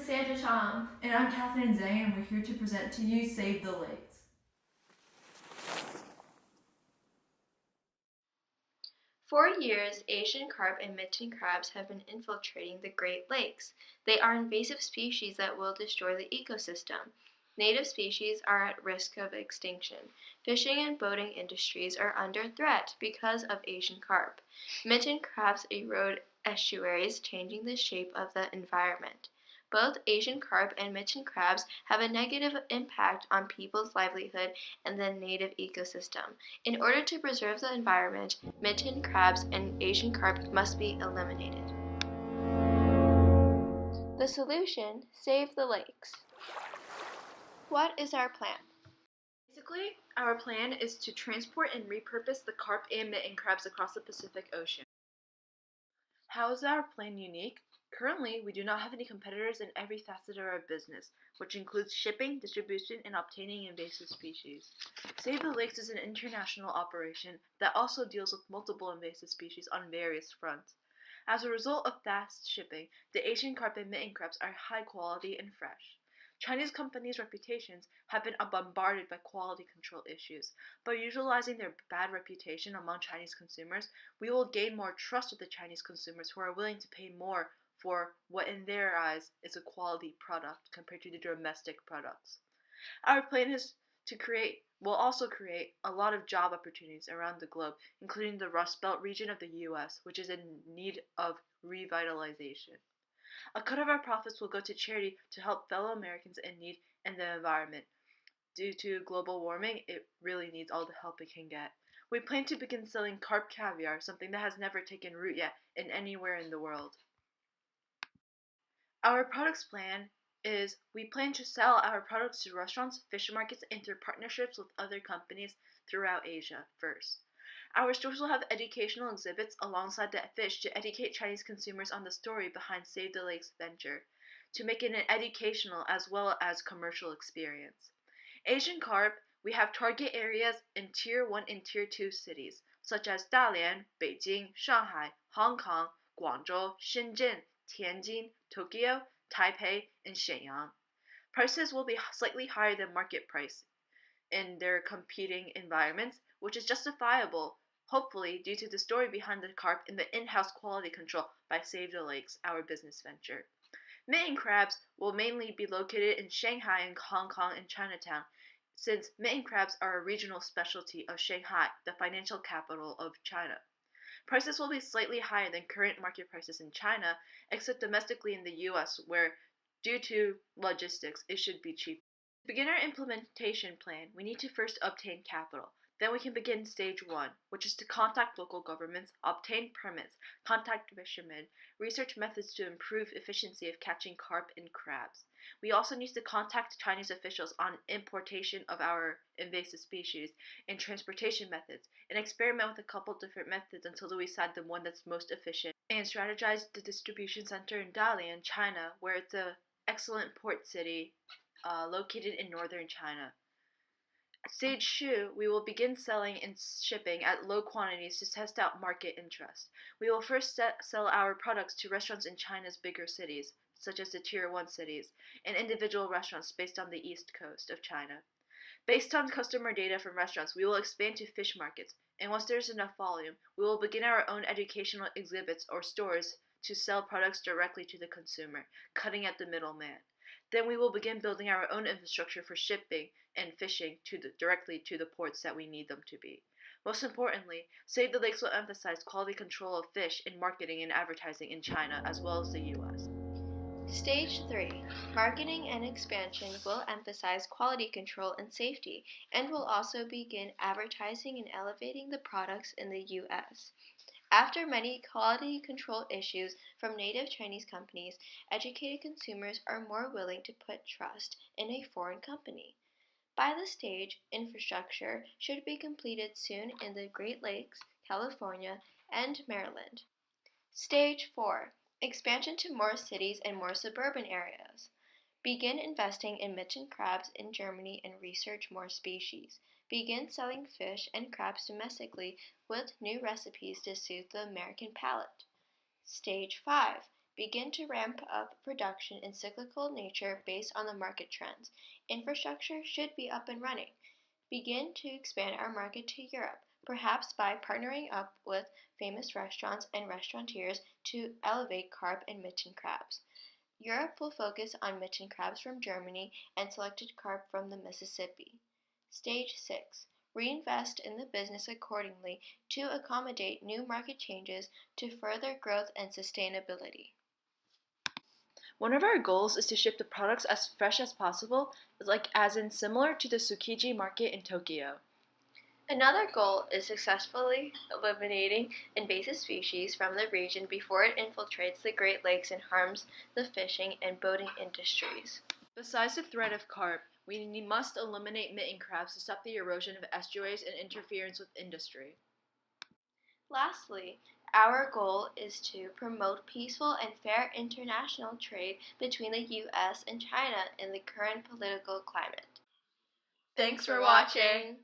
Cassandra Zhang, and I'm Katherine and Zhang, and we're here to present to you Save the Lakes. For years, Asian carp and mitten crabs have been infiltrating the Great Lakes. They are invasive species that will destroy the ecosystem. Native species are at risk of extinction. Fishing and boating industries are under threat because of Asian carp. Mitten crabs erode estuaries, changing the shape of the environment. Both Asian carp and mitten crabs have a negative impact on people's livelihood and the native ecosystem. In order to preserve the environment, mitten crabs and Asian carp must be eliminated. The solution: save the lakes. What is our plan? Basically, our plan is to transport and repurpose the carp and mitten crabs across the Pacific Ocean. How is our plan unique? Currently, we do not have any competitors in every facet of our business, which includes shipping, distribution, and obtaining invasive species. Save the Lakes is an international operation that also deals with multiple invasive species on various fronts. As a result of fast shipping, the Asian carp and mitten crabs are high quality and fresh. Chinese companies' reputations have been bombarded by quality control issues. By utilizing their bad reputation among Chinese consumers, we will gain more trust with the Chinese consumers who are willing to pay more for what in their eyes is a quality product compared to the domestic products. Our plan is will also create a lot of job opportunities around the globe, including the Rust Belt region of the US, which is in need of revitalization. A cut of our profits will go to charity to help fellow Americans in need and the environment. Due to global warming, it really needs all the help it can get. We plan to begin selling carp caviar, something that has never taken root yet in anywhere in the world. Our products plan is we plan to sell our products to restaurants, fish markets, and through partnerships with other companies throughout Asia first. Our stores will have educational exhibits alongside the fish to educate Chinese consumers on the story behind Save the Lakes venture, to make it an educational as well as commercial experience. Asian carp, we have target areas in Tier 1 and Tier 2 cities, such as Dalian, Beijing, Shanghai, Hong Kong, Guangzhou, Shenzhen, Tianjin, Tokyo, Taipei, and Shenyang. Prices will be slightly higher than market price in their competing environments, which is justifiable, hopefully due to the story behind the carp and the in-house quality control by Save the Lakes, our business venture. Mitten crabs will mainly be located in Shanghai and Hong Kong and Chinatown, since mitten crabs are a regional specialty of Shanghai, the financial capital of China. Prices will be slightly higher than current market prices in China, except domestically in the US, where, due to logistics, it should be cheap. To begin our implementation plan, we need to first obtain capital. Then we can begin stage 1, which is to contact local governments, obtain permits, contact fishermen, research methods to improve efficiency of catching carp and crabs. We also need to contact Chinese officials on importation of our invasive species and transportation methods, and experiment with a couple different methods until we decide the one that's most efficient, and strategize the distribution center in Dalian, China, where it's an excellent port city located in northern China. At stage 2, we will begin selling and shipping at low quantities to test out market interest. We will first sell our products to restaurants in China's bigger cities, such as the Tier 1 cities, and individual restaurants based on the east coast of China. Based on customer data from restaurants, we will expand to fish markets, and once there's enough volume, we will begin our own educational exhibits or stores to sell products directly to the consumer, cutting out the middleman. Then we will begin building our own infrastructure for shipping and fishing directly to the ports that we need them to be. Most importantly, Save the Lakes will emphasize quality control of fish in marketing and advertising in China as well as the US. Stage 3. Marketing and expansion will emphasize quality control and safety, and will also begin advertising and elevating the products in the US. After many quality control issues from native Chinese companies, educated consumers are more willing to put trust in a foreign company. By this stage, infrastructure should be completed soon in the Great Lakes, California, and Maryland. Stage 4. Expansion to more cities and more suburban areas. Begin investing in mitten crabs in Germany and research more species. Begin selling fish and crabs domestically with new recipes to suit the American palate. Stage 5. Begin to ramp up production in cyclical nature based on the market trends. Infrastructure should be up and running. Begin to expand our market to Europe, perhaps by partnering up with famous restaurants and restaurateurs to elevate carp and mitten crabs. Europe will focus on mitten crabs from Germany and selected carp from the Mississippi. Stage 6. Reinvest in the business accordingly to accommodate new market changes to further growth and sustainability. One of our goals is to ship the products as fresh as possible, as in similar to the Tsukiji market in Tokyo. Another goal is successfully eliminating invasive species from the region before it infiltrates the Great Lakes and harms the fishing and boating industries. Besides the threat of carp, we must eliminate mitten crabs to stop the erosion of estuaries and interference with industry. Lastly, our goal is to promote peaceful and fair international trade between the U.S. and China in the current political climate. Thanks for watching!